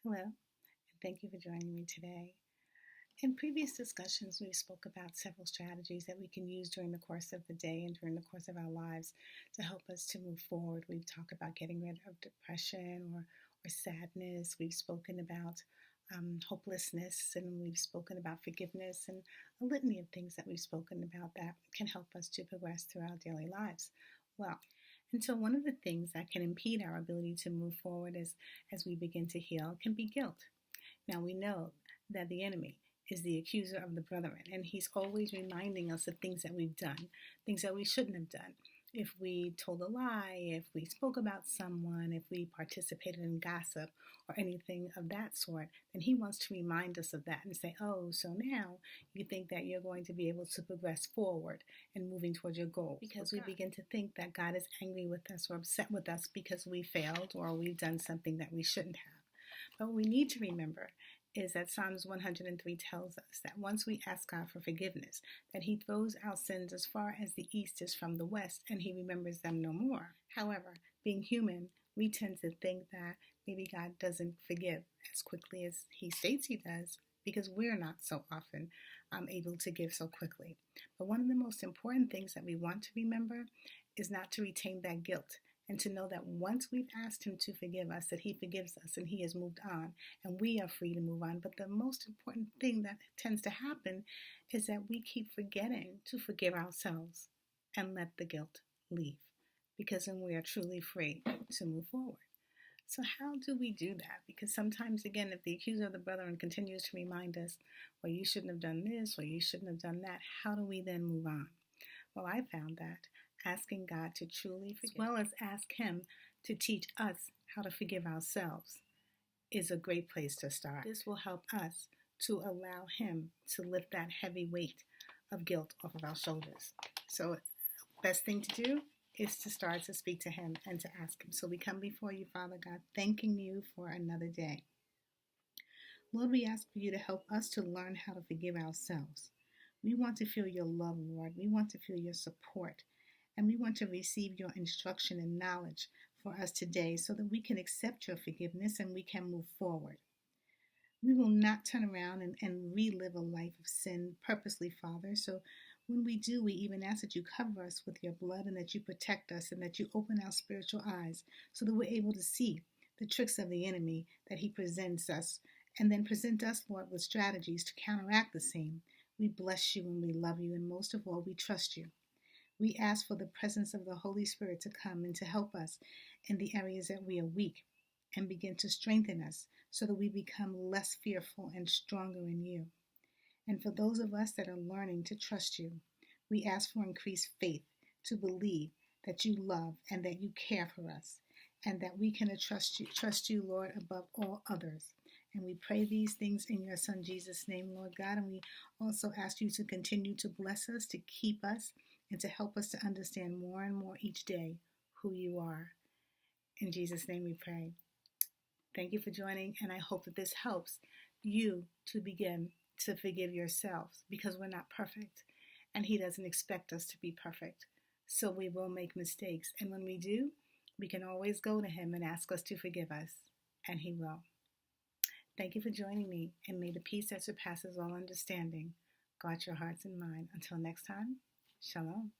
Hello, and thank you for joining me today. In previous discussions, we spoke about several strategies that we can use during the course of the day and during the course of our lives to help us to move forward. We've talked about getting rid of depression or sadness. We've spoken about hopelessness, and we've spoken about forgiveness, and a litany of things that we've spoken about that can help us to progress through our daily lives. Well, and so one of the things that can impede our ability to move forward as we begin to heal can be guilt. Now we know that the enemy is the accuser of the brethren, and he's always reminding us of things that we've done, things that we shouldn't have done. If we told a lie, if we spoke about someone, if we participated in gossip or anything of that sort, then he wants to remind us of that and say, oh, so now you think that you're going to be able to progress forward and moving towards your goal. Because we begin to think that God is angry with us or upset with us because we failed or we've done something that we shouldn't have. But what we need to remember is that Psalms 103 tells us that once we ask God for forgiveness, that he throws our sins as far as the east is from the west, and he remembers them no more. However, being human, we tend to think that maybe God doesn't forgive as quickly as he states he does, because we're not so often able to give so quickly. But one of the most important things that we want to remember is not to retain that guilt, and to know that once we've asked him to forgive us, that he forgives us and he has moved on and we are free to move on. But the most important thing that tends to happen is that we keep forgetting to forgive ourselves and let the guilt leave, because then we are truly free to move forward. So how do we do that? Because sometimes, again, if the accuser of the brethren continues to remind us, well, you shouldn't have done this or you shouldn't have done that, how do we then move on? Well, I found that asking God to truly forgive, as well as ask him to teach us how to forgive ourselves, is a great place to start. This will help us to allow him to lift that heavy weight of guilt off of our shoulders. So best thing to do is to start to speak to him and to ask him. So we come before you, Father God, thanking you for another day. Lord, we ask for you to help us to learn how to forgive ourselves. We want to feel your love, Lord. We want to feel your support. And we want to receive your instruction and knowledge for us today so that we can accept your forgiveness and we can move forward. We will not turn around and relive a life of sin purposely, Father. So when we do, we even ask that you cover us with your blood and that you protect us and that you open our spiritual eyes so that we're able to see the tricks of the enemy that he presents us, and then present us, Lord, with strategies to counteract the same. We bless you and we love you, and most of all, we trust you. We ask for the presence of the Holy Spirit to come and to help us in the areas that we are weak and begin to strengthen us so that we become less fearful and stronger in you. And for those of us that are learning to trust you, we ask for increased faith to believe that you love and that you care for us and that we can trust you, Lord, above all others. And we pray these things in your Son Jesus' name, Lord God. And we also ask you to continue to bless us, to keep us, and to help us to understand more and more each day who you are. In Jesus' name we pray. Thank you for joining, and I hope that this helps you to begin to forgive yourselves, because we're not perfect, and he doesn't expect us to be perfect. So we will make mistakes, and when we do, we can always go to him and ask us to forgive us, and he will. Thank you for joining me, and may the peace that surpasses all understanding guard your hearts and mind. Until next time, shalom.